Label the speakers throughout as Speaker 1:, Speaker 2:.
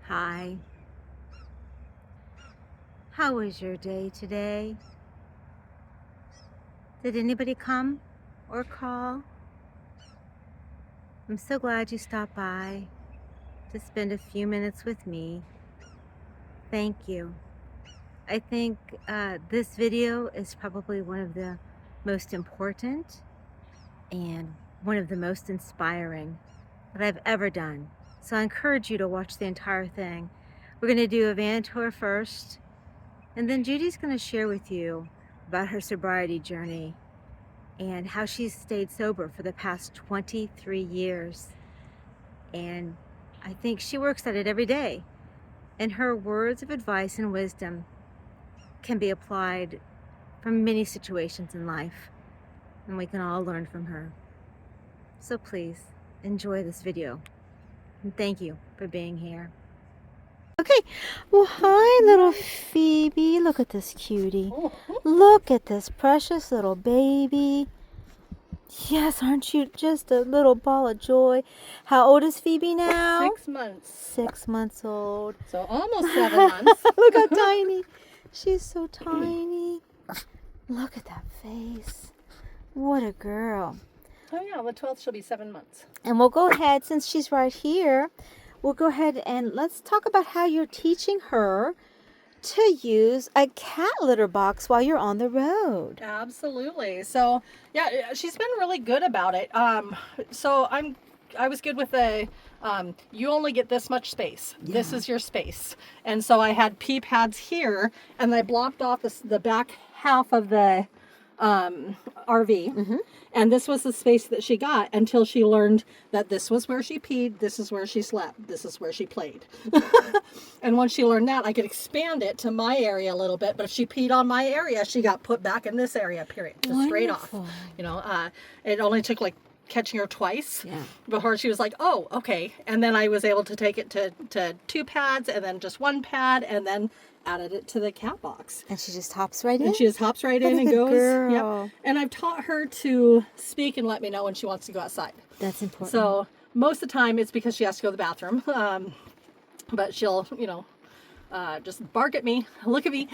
Speaker 1: Hi. How was your day today? Did anybody come or call? I'm so glad you stopped by to spend a few minutes with me. Thank you. I think this video is probably one of the most important and one of the most inspiring that I've ever done. So I encourage you to watch the entire thing. We're going to do a van tour first, and then Judy's going to share with you about her sobriety journey and how she's stayed sober for the past 23 years. And I think she works at it every day. And her words of advice and wisdom can be applied from many situations in life. And we can all learn from her. So please enjoy this video. And thank you for being here. Okay, well, hi, little Phoebe. Look at this cutie. Look at this precious little baby. Yes, aren't you just a little ball of joy? How old is Phoebe now?
Speaker 2: 6 months.
Speaker 1: 6 months old.
Speaker 2: So almost 7 months.
Speaker 1: Look how tiny. She's so tiny. Look at that face. What a girl.
Speaker 2: Oh yeah, on the 12th she'll be 7 months.
Speaker 1: And we'll go ahead, since she's right here, we'll go ahead and let's talk about how you're teaching her to use a cat litter box while you're on the road.
Speaker 2: Absolutely. So yeah, she's been really good about it. So I was good with the you only get this much space. Yeah. This is your space. And so I had pee pads here, and I blocked off the back half of the RV. Mm-hmm. And this was the space that she got until she learned that this was where she peed, this is where she slept, this is where she played. And once she learned that, I could expand it to my area a little bit. But if she peed on my area, she got put back in this area, period. Just straight off. You know, it only took like catching her twice before she was like, oh, okay. And then I was able to take it to 2 pads and then just 1 pad, and then added it to the cat box.
Speaker 1: And she just hops right in?
Speaker 2: And she just hops right in and goes.
Speaker 1: Girl.
Speaker 2: Yep. And I've taught her to speak and let me know when she wants to go outside.
Speaker 1: That's important.
Speaker 2: So most of the time it's because she has to go to the bathroom. But she'll, just bark at me, look at me,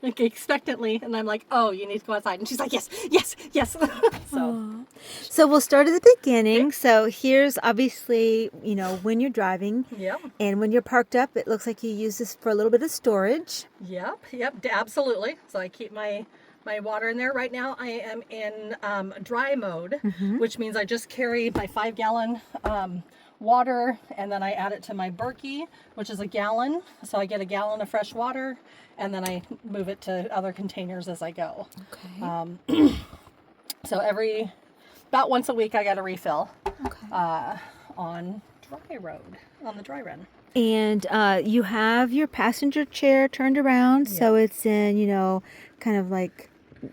Speaker 2: like expectantly, and I'm like, oh, you need to go outside. And she's like, yes, yes, yes.
Speaker 1: So we'll start at the beginning. So here's obviously, when you're driving.
Speaker 2: Yep.
Speaker 1: And when you're parked up, it looks like you use this for a little bit of storage.
Speaker 2: Yep, absolutely. So I keep my water in there. Right now I am in dry mode, which means I just carry my 5-gallon water, and then I add it to my Berkey, which is a gallon. So I get a gallon of fresh water, and then I move it to other containers as I go. Okay. So about once a week I get a refill. Okay. On the dry run.
Speaker 1: And you have your passenger chair turned around, so it's in, kind of like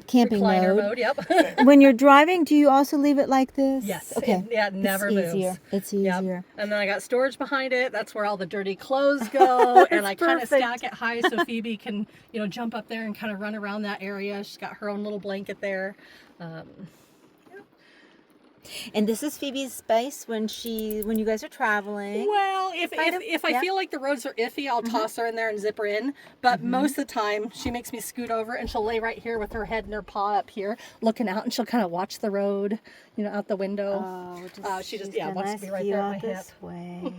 Speaker 1: camping
Speaker 2: recliner
Speaker 1: mode.
Speaker 2: Yep.
Speaker 1: When you're driving, do you also leave it like this?
Speaker 2: Yes.
Speaker 1: Okay.
Speaker 2: It never moves.
Speaker 1: It's easier.
Speaker 2: Yep. And then I got storage behind it. That's where all the dirty clothes go. And I kind of stack it high so Phoebe can, jump up there and kind of run around that area. She's got her own little blanket there.
Speaker 1: And this is Phoebe's space when you guys are traveling.
Speaker 2: Well, if I feel like the roads are iffy, I'll toss her in there and zip her in. But most of the time, she makes me scoot over, and she'll lay right here with her head and her paw up here, looking out, and she'll kind of watch the road, out the window. Oh, she just wants to be right there at my hip.
Speaker 1: Way.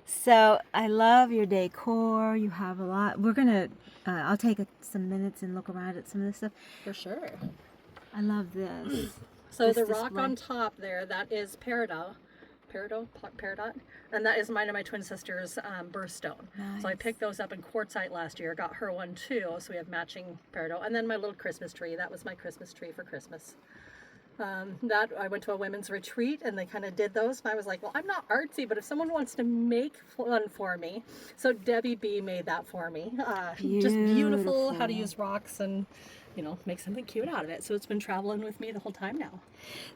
Speaker 1: So I love your decor. You have a lot. We're gonna. I'll take some minutes and look around at some of this stuff.
Speaker 2: For sure.
Speaker 1: I love this.
Speaker 2: So the rock on top there, that is peridot, and that is mine and my twin sister's birthstone. Nice. So I picked those up in quartzite last year, got her one too, so we have matching peridot. And then my little Christmas tree, that was my Christmas tree for Christmas. That I went to a women's retreat and they kind of did those. And I was like, well, I'm not artsy, but if someone wants to make one for me. So Debbie B made that for me. Just beautiful, how to use rocks and make something cute out of it. So it's been traveling with me the whole time now.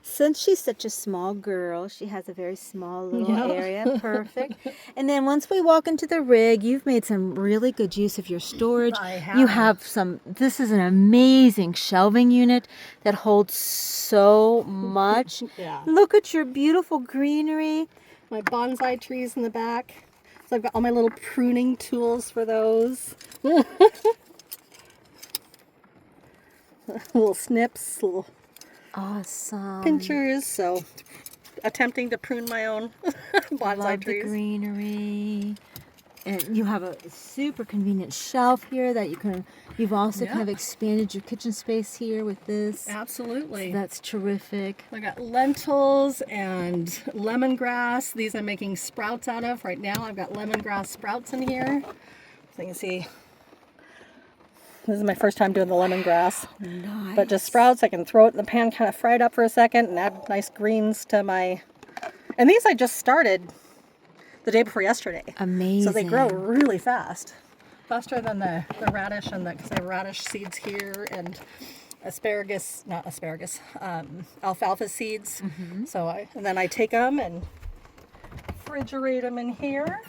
Speaker 1: Since she's such a small girl, she has a very small little area. Perfect. And then once we walk into the rig, you've made some really good use of your storage.
Speaker 2: I have.
Speaker 1: You have this is an amazing shelving unit that holds so much.
Speaker 2: Yeah.
Speaker 1: Look at your beautiful greenery.
Speaker 2: My bonsai trees in the back. So I've got all my little pruning tools for those. Little snips, little
Speaker 1: Awesome.
Speaker 2: pinchers. So attempting to prune my own bonsai
Speaker 1: Love
Speaker 2: trees.
Speaker 1: the greenery. And you have a super convenient shelf here that you've also kind of expanded your kitchen space here with this.
Speaker 2: Absolutely.
Speaker 1: So that's terrific.
Speaker 2: I got lentils and lemongrass. These I'm making sprouts out of right now. I've got lemongrass sprouts in here. So you can see, this is my first time doing the lemongrass.
Speaker 1: Nice.
Speaker 2: But just sprouts, I can throw it in the pan, kind of fry it up for a second and add nice greens to my, and these I just started the day before yesterday.
Speaker 1: Amazing.
Speaker 2: So they grow really fast. Faster than the radish, and because I have radish seeds here and alfalfa seeds. So and then I take them and refrigerate them in here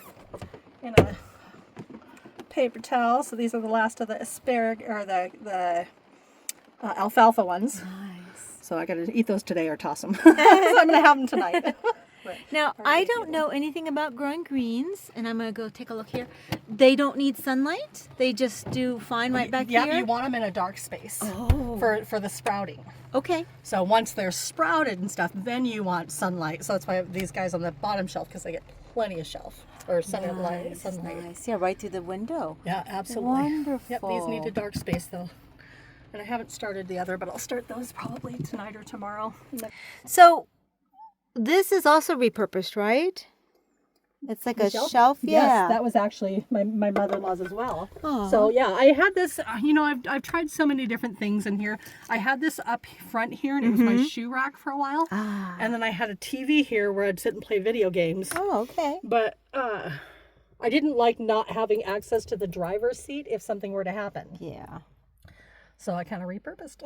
Speaker 2: in a paper towel. So these are the last of the asparagus, or the alfalfa ones.
Speaker 1: Nice.
Speaker 2: So I got to eat those today or toss them. So I'm going to have them tonight.
Speaker 1: Now, I don't know anything about growing greens, and I'm going to go take a look here. They don't need sunlight? They just do fine right back here?
Speaker 2: Yeah, you want them in a dark space for the sprouting.
Speaker 1: Okay.
Speaker 2: So once they're sprouted and stuff, then you want sunlight. So that's why I have these guys on the bottom shelf, because they get plenty of shelf or sunlight.
Speaker 1: Nice. Yeah, right through the window.
Speaker 2: Yeah, absolutely.
Speaker 1: Wonderful.
Speaker 2: Yep, these need a dark space though. And I haven't started the other, but I'll start those probably tonight or tomorrow.
Speaker 1: So this is also repurposed, right? It's like a shelf? Yeah.
Speaker 2: Yes, that was actually my mother-in-law's as well.
Speaker 1: Aw.
Speaker 2: So yeah, I had this, I've tried so many different things in here. I had this up front here, and it was my shoe rack for a while.
Speaker 1: Ah.
Speaker 2: And then I had a TV here where I'd sit and play video games.
Speaker 1: Oh, okay.
Speaker 2: But I didn't like not having access to the driver's seat if something were to happen.
Speaker 1: Yeah.
Speaker 2: So I kind of repurposed.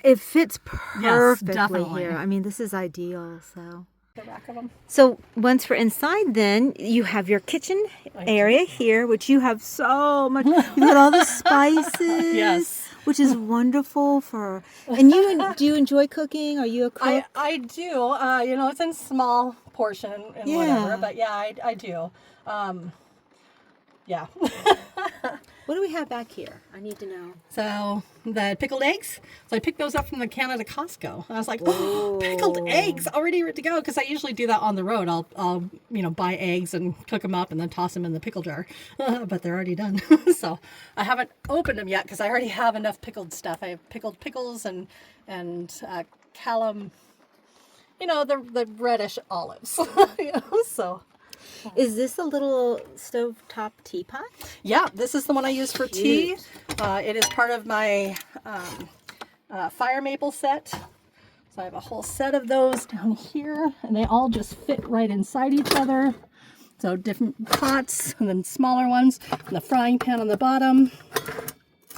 Speaker 1: It fits perfectly
Speaker 2: definitely.
Speaker 1: here. I mean, this is ideal, so.
Speaker 2: The rack of them.
Speaker 1: So once we're inside, then you have your kitchen area here, which you have so much. You've got all the spices.
Speaker 2: Yes.
Speaker 1: Which is wonderful for. And do you enjoy cooking? Are you a cook?
Speaker 2: I do. It's in small portion and whatever. But yeah, I do. Yeah.
Speaker 1: What do we have back here? I need to know.
Speaker 2: So the pickled eggs. So I picked those up from the can at a Costco. I was like, oh, pickled eggs already ready to go, because I usually do that on the road. I'll buy eggs and cook them up and then toss them in the pickle jar. But they're already done. So I haven't opened them yet because I already have enough pickled stuff. I have pickled pickles and callum, the reddish olives. So.
Speaker 1: Is this a little stovetop teapot?
Speaker 2: Yeah, this is the one I use for tea. It is part of my fire maple set. So I have a whole set of those down here, and they all just fit right inside each other. So different pots, and then smaller ones, and the frying pan on the bottom.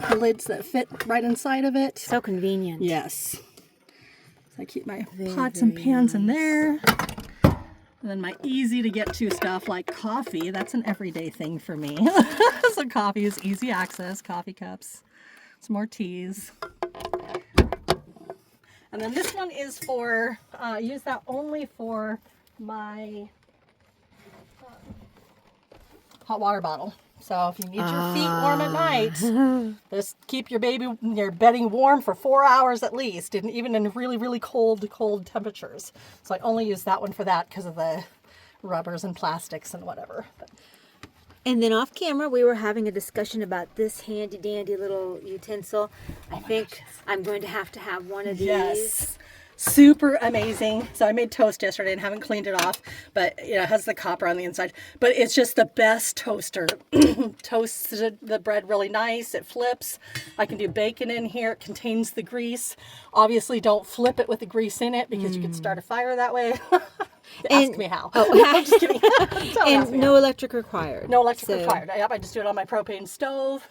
Speaker 2: The lids that fit right inside of it.
Speaker 1: So convenient.
Speaker 2: Yes. So I keep my pots and pans in there. And then my easy to get to stuff like coffee, that's an everyday thing for me. So coffee is easy access, coffee cups, some more teas. And then this one is for, I use that only for my hot water bottle. So if you need your feet warm at night, just keep your bedding warm for 4 hours at least, and even in really, really cold temperatures. So I only use that one for that because of the rubbers and plastics and whatever.
Speaker 1: And then off camera, we were having a discussion about this handy dandy little utensil. I think I'm going to have one of these. Yes.
Speaker 2: Super amazing. So I made toast yesterday and haven't cleaned it off, but it has the copper on the inside. But it's just the best toaster. Toasts the bread really nice. It flips. I can do bacon in here. It contains the grease. Obviously, don't flip it with the grease in it, because you could start a fire that way. Ask me how. I'm just kidding.
Speaker 1: And no electric required.
Speaker 2: No electric required. Yep, I just do it on my propane stove.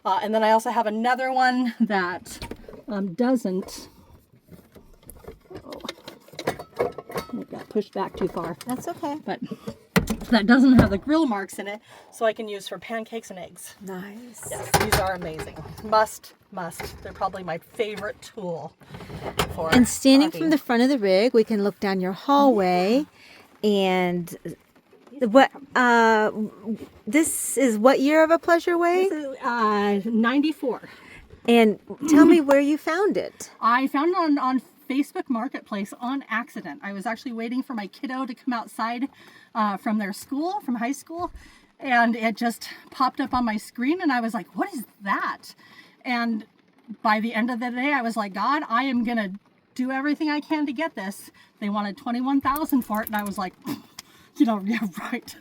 Speaker 2: And then I also have another one that doesn't. It got pushed back too far.
Speaker 1: That's okay.
Speaker 2: But that doesn't have the grill marks in it, so I can use for pancakes and eggs.
Speaker 1: Nice.
Speaker 2: Yes, these are amazing. Must. They're probably my favorite tool for.
Speaker 1: And standing from the front of the rig, we can look down your hallway, and What? This is what year of a pleasure way?
Speaker 2: This is 94.
Speaker 1: And tell me where you found it.
Speaker 2: I found it on Facebook Marketplace on accident. I was actually waiting for my kiddo to come outside from their school, from high school, and it just popped up on my screen, and I was like, what is that? And by the end of the day, I was like, God, I am going to do everything I can to get this. They wanted $21,000 for it, and I was like, yeah, right.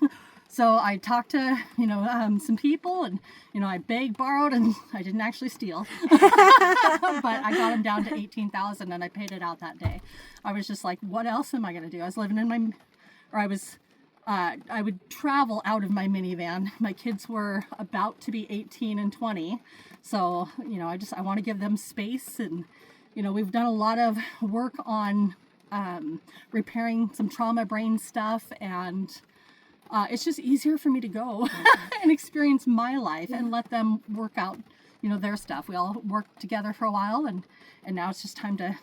Speaker 2: So I talked to, some people, and, I begged, borrowed, and I didn't actually steal. But I got them down to $18,000, and I paid it out that day. I was just like, what else am I going to do? I was living in I would travel out of my minivan. My kids were about to be 18 and 20. So, I want to give them space. And, we've done a lot of work on repairing some trauma brain stuff. And it's just easier for me to go and experience my life and let them work out, their stuff. We all worked together for a while, and now it's just time to,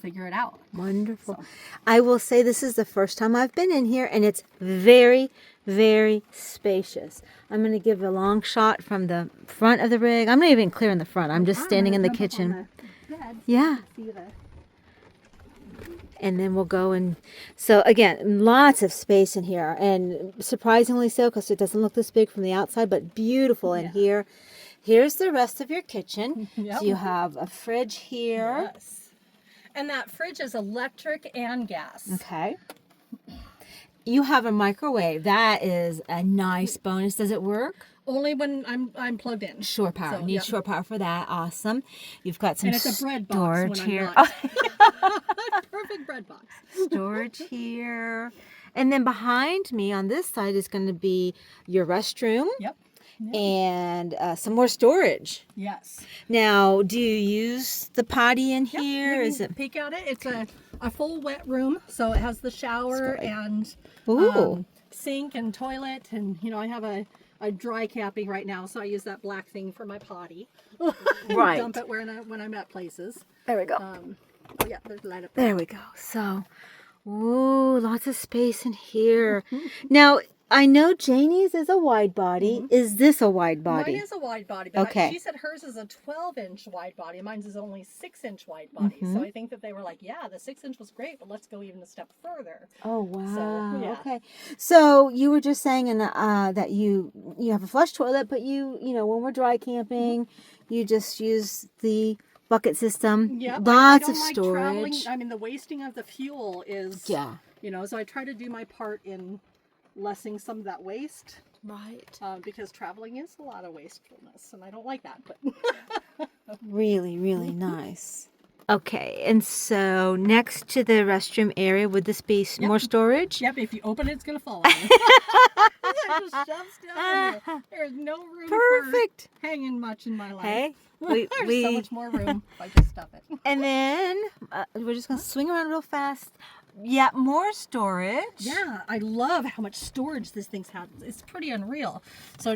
Speaker 2: figure it out.
Speaker 1: Wonderful.
Speaker 2: So.
Speaker 1: I will say this is the first time I've been in here, and it's very, very spacious. I'm going to give a long shot from the front of the rig. I'm not even clearing the front. I'm just standing in the kitchen. Yeah. And then we'll go and, so again, lots of space in here, and surprisingly so, because it doesn't look this big from the outside, but beautiful in here. Here's the rest of your kitchen.
Speaker 2: Yep.
Speaker 1: So you have a fridge here.
Speaker 2: Yes. And that fridge is electric and gas.
Speaker 1: Okay. You have a microwave. That is a nice bonus. Does it work?
Speaker 2: Only when I'm plugged in.
Speaker 1: Shore power.
Speaker 2: So,
Speaker 1: Need
Speaker 2: yep.
Speaker 1: shore power for that. Awesome. You've got some
Speaker 2: and it's a bread box
Speaker 1: storage
Speaker 2: when
Speaker 1: here.
Speaker 2: I'm not. Perfect bread box.
Speaker 1: Storage here. And then behind me on this side is going to be your restroom.
Speaker 2: Yep.
Speaker 1: And some more storage.
Speaker 2: Yes.
Speaker 1: Now, do you use the potty in here?
Speaker 2: Is it peek at it? It's a full wet room, so it has the shower and sink and toilet, and I have a dry capping right now, so I use that black thing for my potty.
Speaker 1: Right.
Speaker 2: Dump it when I'm at places.
Speaker 1: There we go.
Speaker 2: Oh yeah, there's a light up there.
Speaker 1: There we go. So, ooh, lots of space in here. Now, I know Janie's is a wide body. Is this a wide body?
Speaker 2: Mine is a wide body, but
Speaker 1: Okay.
Speaker 2: she said hers is a 12-inch wide body. Mine's is only 6-inch wide body. So I think that they were like, yeah, the 6-inch was great, but let's go even a step further.
Speaker 1: Oh, wow.
Speaker 2: So, yeah.
Speaker 1: Okay. So you were just saying that you have a flush toilet, but when we're dry camping, you just use the bucket system.
Speaker 2: Yeah,
Speaker 1: Lots
Speaker 2: I
Speaker 1: of
Speaker 2: don't like
Speaker 1: storage.
Speaker 2: traveling. I mean, the wasting of the fuel is,
Speaker 1: Yeah.
Speaker 2: so I try to do my part in lessening some of that waste.
Speaker 1: Right.
Speaker 2: Because traveling is a lot of wastefulness, and I don't like that. But
Speaker 1: Really, really nice. Okay, and so next to the restroom area, would this be more storage?
Speaker 2: Yep, if you open it, it's going to fall on you. It just shoves down in there. There's no room
Speaker 1: Perfect.
Speaker 2: for hanging much in my life.
Speaker 1: Hey,
Speaker 2: There's so much more room if I just stuff it.
Speaker 1: And then we're just going to swing around real fast. Yeah, more storage.
Speaker 2: Yeah, I love how much storage this thing's had. It's pretty unreal. So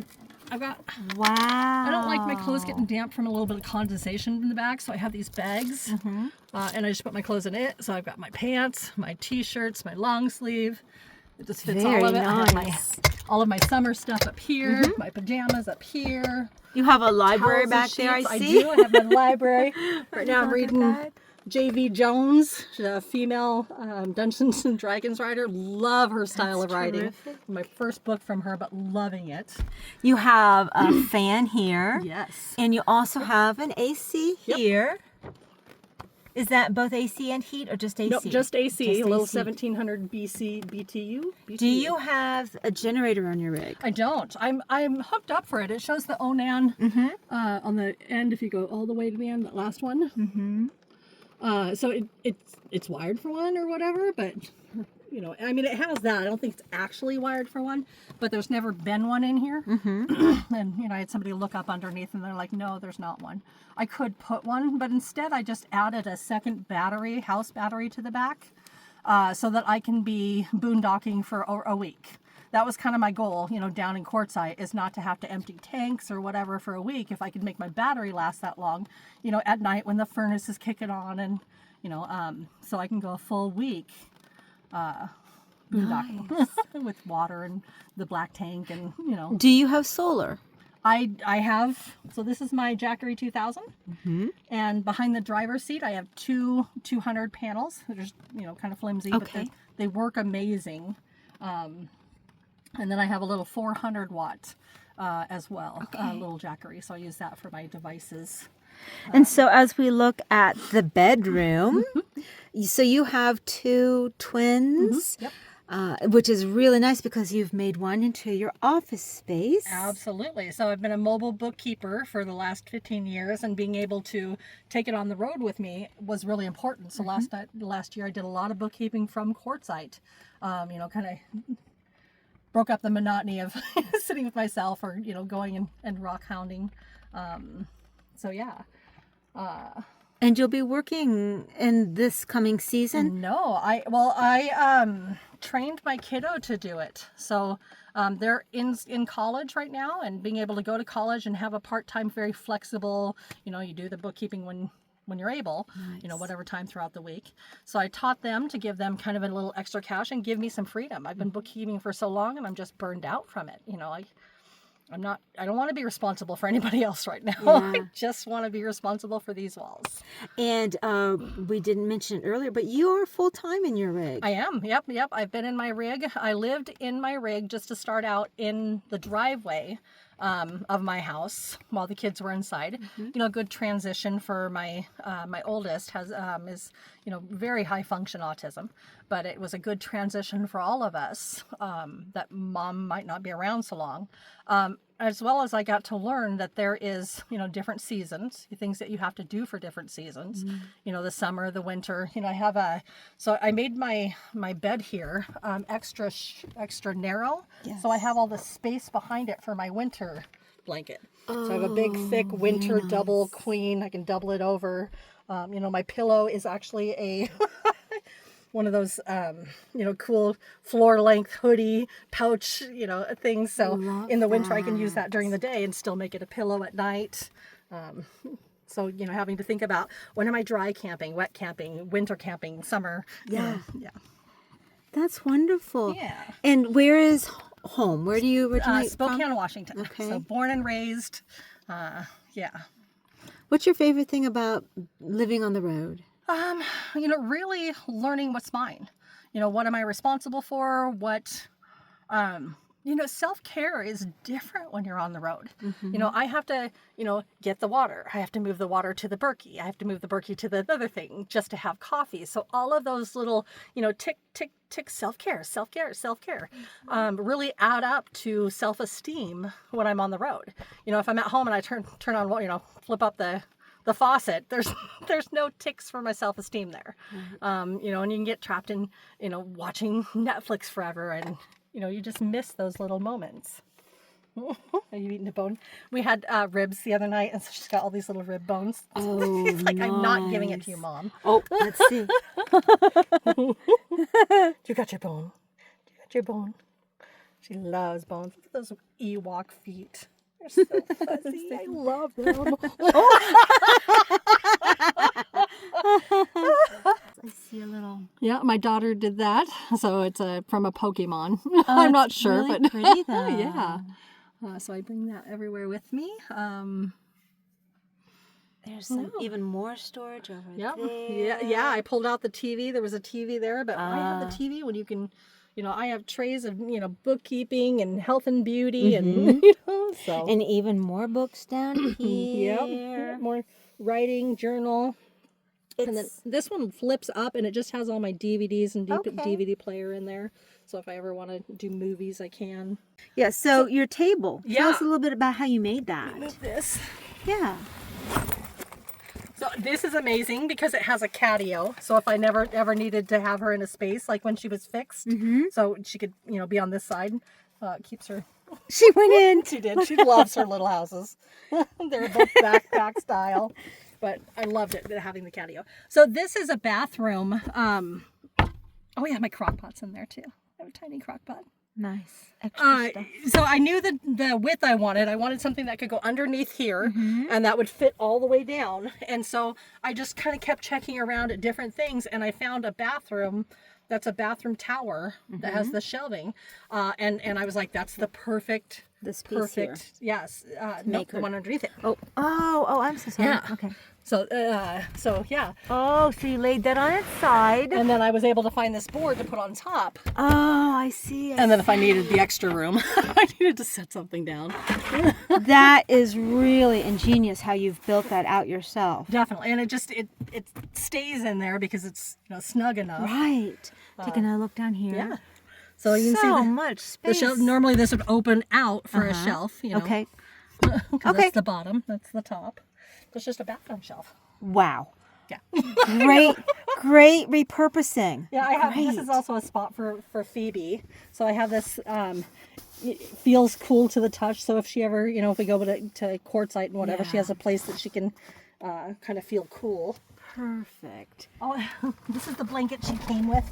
Speaker 2: I've got...
Speaker 1: Wow.
Speaker 2: I don't like my clothes getting damp from a little bit of condensation in the back, so I have these bags. And I just put my clothes in it. So I've got my pants, my t-shirts, my long sleeve. It just fits all of it.
Speaker 1: Nice.
Speaker 2: I have all of my summer stuff up here, my pajamas up here.
Speaker 1: You have a library
Speaker 2: Towels
Speaker 1: back
Speaker 2: and
Speaker 1: there,
Speaker 2: sheets.
Speaker 1: I see.
Speaker 2: do. I have my library. Right now I'm reading J.V. Jones, a female Dungeons and Dragons writer. Love her style of writing.
Speaker 1: terrific.
Speaker 2: My first book from her, but loving it.
Speaker 1: You have a fan here.
Speaker 2: Yes.
Speaker 1: And you also have an AC
Speaker 2: Yep.
Speaker 1: here. Is that both AC and heat or just AC?
Speaker 2: Nope, just AC.
Speaker 1: Just
Speaker 2: a little
Speaker 1: AC.
Speaker 2: 1700 BTU.
Speaker 1: Do you have a generator on your rig?
Speaker 2: I don't. I'm hooked up for it. It shows the Onan on the end. If you go all the way to the end, that last one. So it's wired for one or whatever, but I mean, it has that. I don't think it's actually wired for one, but there's never been one in here. And I had somebody look up underneath, and they're like, no, there's not one. I could put one, but instead I just added a second battery, house battery, to the back, so that I can be boondocking for a week. That was kind of my goal, down in Quartzsite, is not to have to empty tanks or whatever for a week. If I could make my battery last that long, at night when the furnace is kicking on, and so I can go a full week boondocking with water and the black tank, and
Speaker 1: Do you have solar?
Speaker 2: I have, so this is my Jackery 2000, and behind the driver's seat I have two 200 panels. They're just kind of flimsy, but they work amazing. And then I have a little 400 watt as well, little Jackery, so I use that for my devices.
Speaker 1: And so as we look at the bedroom, so you have two twins.
Speaker 2: Yep.
Speaker 1: Which is really nice because you've made one into your office space.
Speaker 2: Absolutely. So I've been a mobile bookkeeper for the last 15 years, and being able to take it on the road with me was really important. So last year I did a lot of bookkeeping from courtside, kind of broke up the monotony of sitting with myself or, going and rock hounding. So yeah.
Speaker 1: And you'll be working in this coming season?
Speaker 2: No, I trained my kiddo to do it. So they're in college right now, and being able to go to college and have a part-time, very flexible, you do the bookkeeping when you're able, whatever time throughout the week. So I taught them to give them kind of a little extra cash and give me some freedom. I've been bookkeeping for so long, and I'm just burned out from it. I don't want to be responsible for anybody else right now.
Speaker 1: Yeah.
Speaker 2: I just want to be responsible for these walls.
Speaker 1: And we didn't mention it earlier, but you are full-time in your rig.
Speaker 2: I am. Yep. I've been in my rig. I lived in my rig just to start out in the driveway of my house while the kids were inside. A good transition for my oldest is very high function autism, but it was a good transition for all of us that mom might not be around so long. As well as I got to learn that there is, different seasons, things that you have to do for different seasons, the summer, the winter, so I made my bed here extra narrow. Yes. So I have all the space behind it for my winter blanket. So I have a big, thick winter double queen. I can double it over. My pillow is actually a one of those, cool floor length hoodie pouch, things. So in the winter I can use that during the day and still make it a pillow at night. So, having to think about, when am I dry camping, wet camping, winter camping, summer?
Speaker 1: Yeah.
Speaker 2: Yeah.
Speaker 1: That's wonderful.
Speaker 2: Yeah.
Speaker 1: And where is home? Where do you originate
Speaker 2: Spokane,
Speaker 1: from?
Speaker 2: Washington.
Speaker 1: Okay.
Speaker 2: So born and raised. Yeah.
Speaker 1: What's your favorite thing about living on the road?
Speaker 2: Really learning what's mine. What am I responsible for? What, self-care is different when you're on the road. I have to, get the water. I have to move the water to the Berkey. I have to move the Berkey to the other thing just to have coffee. So all of those little, tick, tick, tick, self-care, really add up to self-esteem when I'm on the road. If I'm at home and I turn on, flip up the faucet, there's no ticks for my self-esteem there. And you can get trapped in, watching Netflix forever, and, you just miss those little moments. Are you eating a bone? We had ribs the other night, and so she's got all these little rib bones.
Speaker 1: Oh,
Speaker 2: It's like,
Speaker 1: nice.
Speaker 2: I'm not giving it to you, Mom.
Speaker 1: Oh, let's see.
Speaker 2: You got your bone. You got your bone. She loves bones. Look at those Ewok feet. They're so fuzzy. I love them.
Speaker 1: I see a little.
Speaker 2: Yeah, my daughter did that. So it's from a Pokemon. I'm not sure,
Speaker 1: really
Speaker 2: but
Speaker 1: pretty though.
Speaker 2: yeah. So I bring that everywhere with me.
Speaker 1: There's some even more storage over
Speaker 2: Yep.
Speaker 1: there.
Speaker 2: Yeah. I pulled out the TV. There was a TV there, but why have the TV when you can? I have trays of bookkeeping and health and beauty, and so.
Speaker 1: And even more books down here.
Speaker 2: Yep. More writing journal. And then this one flips up, and it just has all my DVDs and DVD player in there. So if I ever want to do movies, I can.
Speaker 1: Yeah, so your table.
Speaker 2: Yeah.
Speaker 1: Tell us a little bit about how you made that.
Speaker 2: Move this.
Speaker 1: Yeah.
Speaker 2: So this is amazing because it has a catio. So if I never ever needed to have her in a space, like when she was fixed, so she could be on this side, it keeps her.
Speaker 1: She went in.
Speaker 2: She did. She loves her little houses. They're both backpack style. But I loved it, having the catio. So this is a bathroom. Oh yeah, my crock pot's in there too. I have a tiny crock pot.
Speaker 1: Nice. Extra stuff.
Speaker 2: So I knew the width I wanted. I wanted something that could go underneath here and that would fit all the way down. And so I just kind of kept checking around at different things, and I found a bathroom that's a bathroom tower that has the shelving. And I was like, that's the perfect,
Speaker 1: This piece here.
Speaker 2: yes. Nope,
Speaker 1: make
Speaker 2: the
Speaker 1: her-
Speaker 2: one underneath it.
Speaker 1: Oh, I'm so sorry.
Speaker 2: Yeah.
Speaker 1: Okay.
Speaker 2: So yeah.
Speaker 1: Oh, so you laid that on its side.
Speaker 2: And then I was able to find this board to put on top.
Speaker 1: Oh, I see.
Speaker 2: And then if I needed the extra room, I needed to set something down.
Speaker 1: That is really ingenious how you've built that out yourself.
Speaker 2: Definitely. And it stays in there because it's snug enough.
Speaker 1: Right. Take another look down here.
Speaker 2: Yeah. So you can
Speaker 1: So
Speaker 2: see
Speaker 1: much
Speaker 2: the
Speaker 1: space.
Speaker 2: shelf. Normally this would open out for a shelf,
Speaker 1: Okay.
Speaker 2: 'cause
Speaker 1: Okay.
Speaker 2: That's the bottom. That's the top. It's just a bathroom shelf.
Speaker 1: Wow.
Speaker 2: Yeah.
Speaker 1: Great repurposing.
Speaker 2: Yeah, I have. This is also a spot for Phoebe. So I have this. It feels cool to the touch. So if she ever, if we go to quartzite and whatever, she has a place that she can kind of feel cool.
Speaker 1: Perfect.
Speaker 2: Oh, this is the blanket she came with.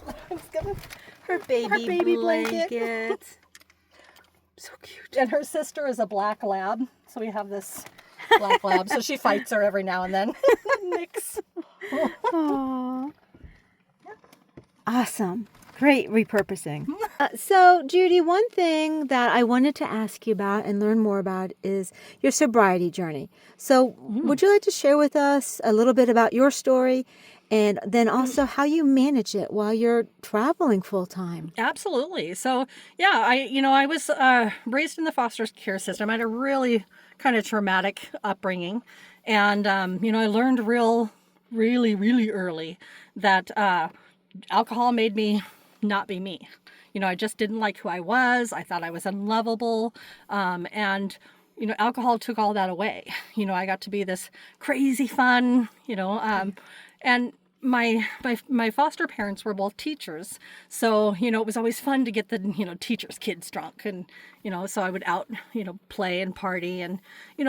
Speaker 1: Her baby blanket. So cute.
Speaker 2: And her sister is a black lab. So we have this black lab. So she fights her every now and then. Nix.
Speaker 1: Aww. Awesome. Great repurposing. So, Judy, one thing that I wanted to ask you about and learn more about is your sobriety journey. So, would you like to share with us a little bit about your story and then also how you manage it while you're traveling full time?
Speaker 2: Absolutely. So, yeah, I was raised in the foster care system. I had a really kind of traumatic upbringing. And, I learned really early that alcohol made me not be me. I just didn't like who I was. I thought I was unlovable. And alcohol took all that away. I got to be this crazy fun, and my foster parents were both teachers. So, it was always fun to get the, teachers' kids drunk. And, so I would out, play and party and,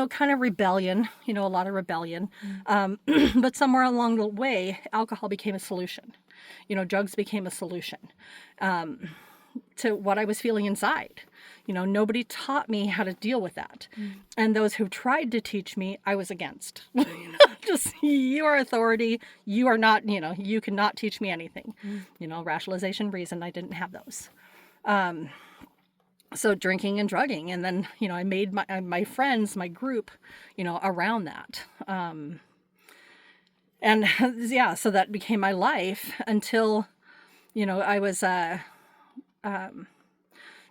Speaker 2: kind of rebellion, a lot of rebellion. But somewhere along the way, alcohol became a solution. Drugs became a solution to what I was feeling inside. Nobody taught me how to deal with that. And those who tried to teach me, I was against. Just, you are authority. You are not, you cannot teach me anything. Rationalization, reason, I didn't have those. So drinking and drugging. And then, I made my friends, my group, around that. And yeah, so that became my life until, I was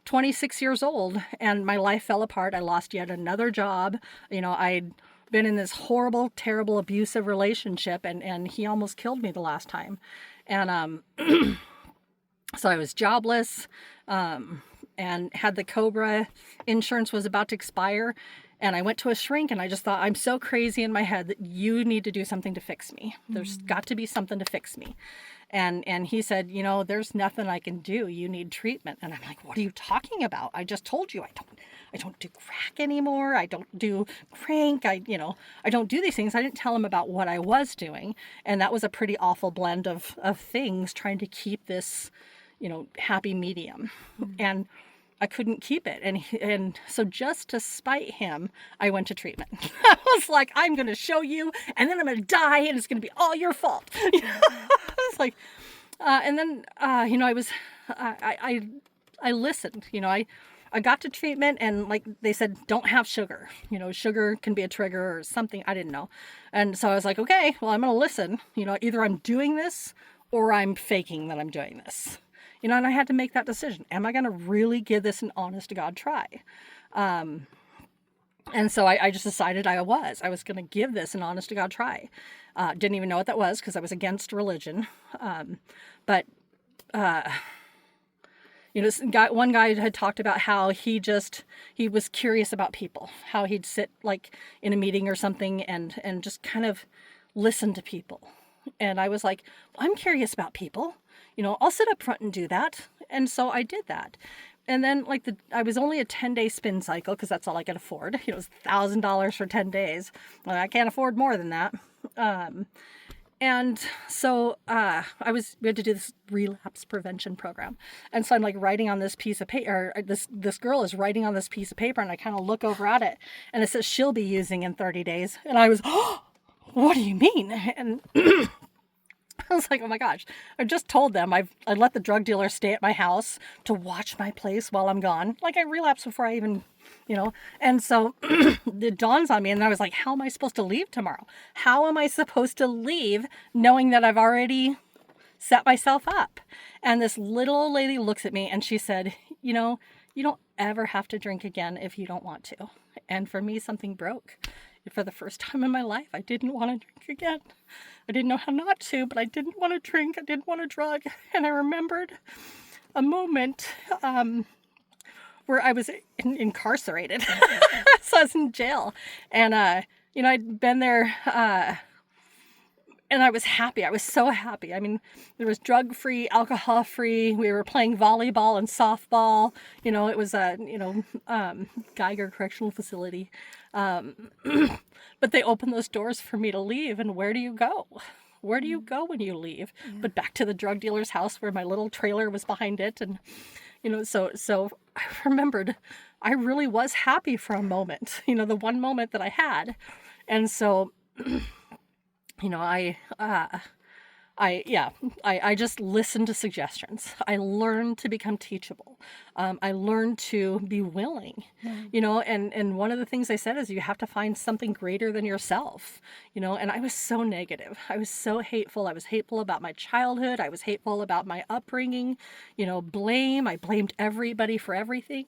Speaker 2: 26 years old and my life fell apart. I lost yet another job. I'd been in this horrible, terrible, abusive relationship and he almost killed me the last time. And so I was jobless and had the COBRA. Insurance was about to expire. And I went to a shrink and I just thought, I'm so crazy in my head that you need to do something to fix me. There's got to be something to fix me. And he said, there's nothing I can do. You need treatment. And I'm like, what are you talking about? I just told you I don't do crack anymore. I don't do crank. I don't do these things. I didn't tell him about what I was doing. And that was a pretty awful blend of things trying to keep this, happy medium. And I couldn't keep it. And so just to spite him, I went to treatment. I was like, I'm going to show you, and then I'm going to die, and it's going to be all your fault. I was like, and then, I listened, I got to treatment and like they said, don't have sugar, sugar can be a trigger or something. I didn't know. And so I was like, okay, well, I'm going to listen, either I'm doing this or I'm faking that I'm doing this. And I had to make that decision. Am I going to really give this an honest to God try? And so I just decided I was going to give this an honest to God try. Didn't even know what that was because I was against religion. But one guy had talked about how he was curious about people, how he'd sit like in a meeting or something and just kind of listen to people. And I was like, I'm curious about people. I'll sit up front and do that. And so I did that. And then I was only a 10-day spin cycle because that's all I could afford. It was $1,000 for 10 days. Well, I can't afford more than that. And so we had to do this relapse prevention program. And so I'm like writing on this piece of paper, or this girl is writing on this piece of paper and I kind of look over at it and it says she'll be using in 30 days. And I was, oh, what do you mean? And I was like, oh my gosh, I just told them I let the drug dealer stay at my house to watch my place while I'm gone. Like I relapsed before I even, and so it dawns on me and I was like, how am I supposed to leave tomorrow? How am I supposed to leave knowing that I've already set myself up? And this little old lady looks at me and she said, you don't ever have to drink again if you don't want to. And for me, something broke. For the first time in my life, I didn't want to drink again. I didn't know how not to, but I didn't want to drink. I didn't want to drug. And I remembered a moment where I was incarcerated. So I was in jail. And, I'd been there and I was happy. I was so happy. I mean, there was drug-free, alcohol-free. We were playing volleyball and softball. It was a, Geiger Correctional Facility. But they opened those doors for me to leave. And where do you go? Where do you go when you leave? Yeah. But back to the drug dealer's house where my little trailer was behind it. And, so I remembered I really was happy for a moment, the one moment that I had. And so, I just listened to suggestions. I learned to become teachable. I learned to be willing, and one of the things I said is you have to find something greater than yourself, and I was so negative. I was so hateful. I was hateful about my childhood. I was hateful about my upbringing, blame. I blamed everybody for everything.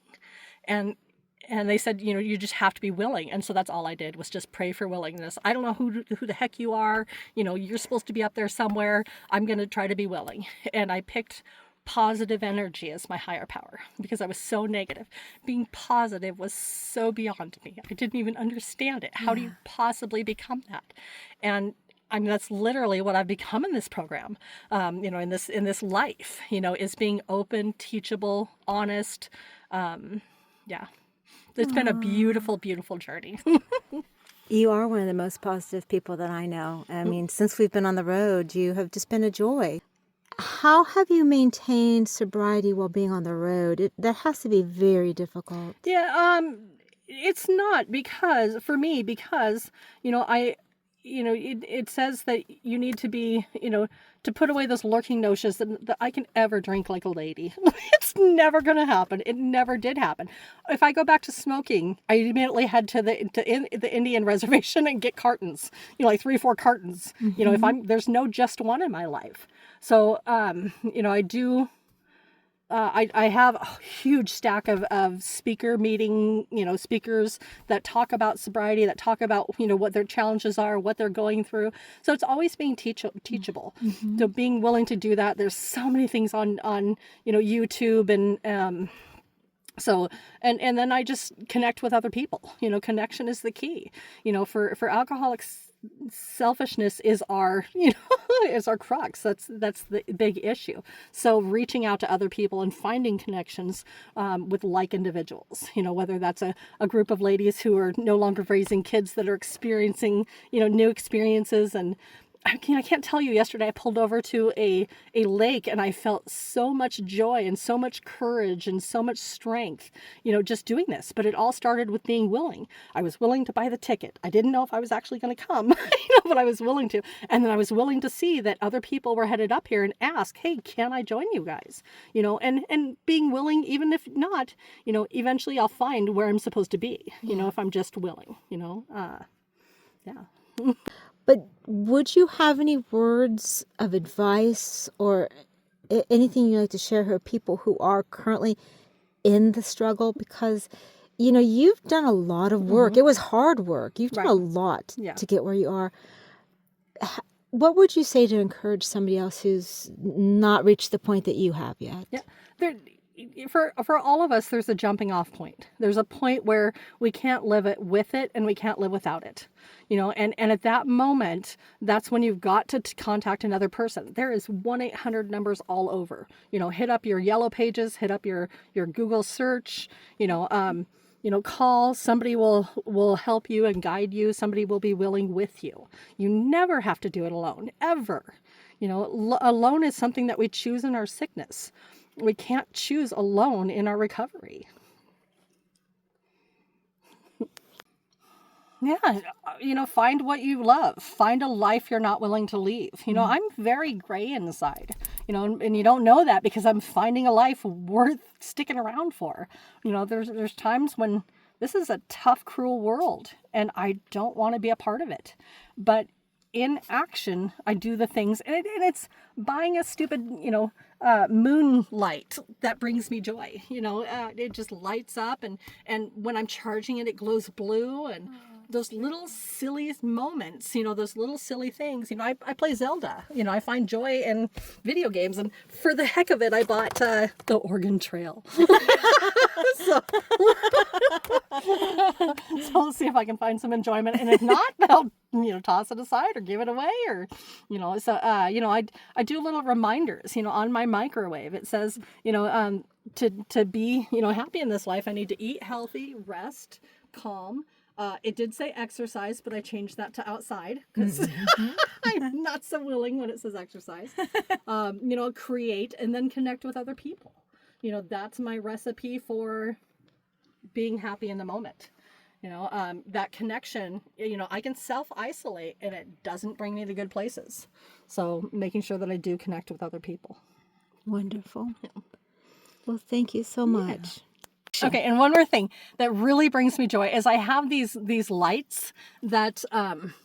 Speaker 2: And they said, you just have to be willing. And so that's all I did was just pray for willingness. I don't know who the heck you are. You're supposed to be up there somewhere. I'm going to try to be willing. And I picked positive energy as my higher power because I was so negative. Being positive was so beyond me. I didn't even understand it. How do you possibly become that? And I mean, that's literally what I've become in this program, in this life, is being open, teachable, honest. It's been a beautiful, beautiful journey.
Speaker 1: You are one of the most positive people that I know. I mean, since we've been on the road, you have just been a joy. How have you maintained sobriety while being on the road? That has to be very difficult.
Speaker 2: Yeah, it's not because it says that you need to be, to put away those lurking notions that I can ever drink like a lady. It's never going to happen. It never did happen. If I go back to smoking, I immediately head to the Indian reservation and get cartons, like 3-4 cartons. Mm-hmm. There's no just one in my life. So, I do. I have a huge stack of speakers that talk about sobriety, that talk about, what their challenges are, what they're going through. So it's always being teachable. Mm-hmm. So being willing to do that. There's so many things on YouTube and so, and then I just connect with other people. Connection is the key. For alcoholics, selfishness is our, is our crux. That's the big issue. So reaching out to other people and finding connections with like individuals, whether that's a group of ladies who are no longer raising kids that are experiencing, new experiences. And I can't tell you, yesterday I pulled over to a lake and I felt so much joy and so much courage and so much strength, just doing this. But it all started with being willing. I was willing to buy the ticket. I didn't know if I was actually going to come, but I was willing to. And then I was willing to see that other people were headed up here and ask, hey, can I join you guys? And being willing, even if not, eventually I'll find where I'm supposed to be, if I'm just willing, yeah.
Speaker 1: But would you have any words of advice or anything you'd like to share with people who are currently in the struggle? Because, you've done a lot of work. Mm-hmm. It was hard work. You've done a lot to get where you are. What would you say to encourage somebody else who's not reached the point that you have yet?
Speaker 2: Yeah, for all of us, there's a jumping off point. There's a point where we can't live it with it and we can't live without it, and at that moment, that's when you've got to contact another person. There is 1-800 numbers all over, hit up your yellow pages, hit up your Google search, call. Somebody will help you and guide you. Somebody will be willing with you. You never have to do it alone, ever. Alone is something that we choose in our sickness. We can't choose alone in our recovery. Yeah, find what you love. Find a life you're not willing to leave. I'm very gray inside, and you don't know that because I'm finding a life worth sticking around for. There's times when this is a tough, cruel world and I don't want to be a part of it. But in action, I do the things, and it's buying a stupid, moonlight that brings me joy. It just lights up, and when I'm charging it, it glows blue, and those little silly moments, those little silly things. I play Zelda. I find joy in video games, and for the heck of it, I bought the Oregon Trail. So I'll see if I can find some enjoyment, and if not, I'll toss it aside or give it away, or I do little reminders on my microwave. It says to be happy in this life, I need to eat healthy, rest, calm. It did say exercise, but I changed that to outside because I'm not so willing when it says exercise. Create and then connect with other people. That's my recipe for being happy in the moment. That connection, I can self-isolate and it doesn't bring me to good places. So making sure that I do connect with other people.
Speaker 1: Wonderful. Yeah. Well, thank you so much.
Speaker 2: Okay, and one more thing that really brings me joy is I have these lights that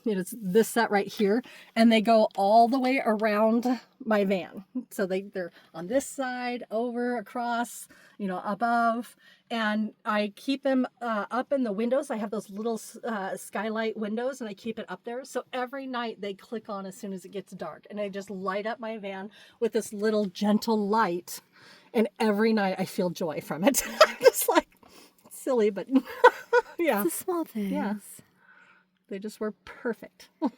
Speaker 2: it's this set right here, and they go all the way around my van. So they're on this side, over, across, above, and I keep them up in the windows. I have those little skylight windows, and I keep it up there. So every night they click on as soon as it gets dark, and I just light up my van with this little gentle light. And every night I feel joy from it. Just like silly, but yeah.
Speaker 1: It's the small things.
Speaker 2: Yeah. They just were perfect. Yeah.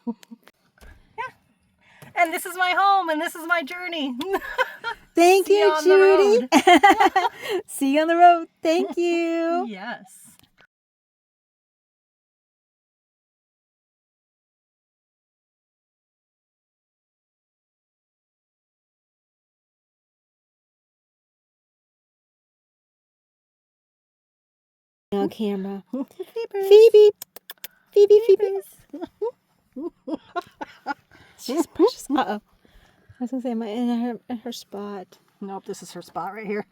Speaker 2: And this is my home and this is my journey.
Speaker 1: Thank you, Judy. See you on the road. Thank you.
Speaker 2: Yes.
Speaker 1: On camera. Phoebe. Phoebe. She's precious. Uh-oh. I was going to say, am I in her spot?
Speaker 2: Nope, this is her spot right here.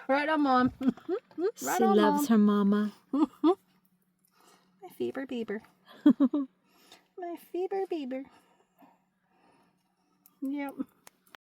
Speaker 2: Right on, Mom. Right
Speaker 1: she
Speaker 2: on,
Speaker 1: loves
Speaker 2: Mom.
Speaker 1: her mama.
Speaker 2: My Phoebe Bieber. My Phoebe Bieber. Yep.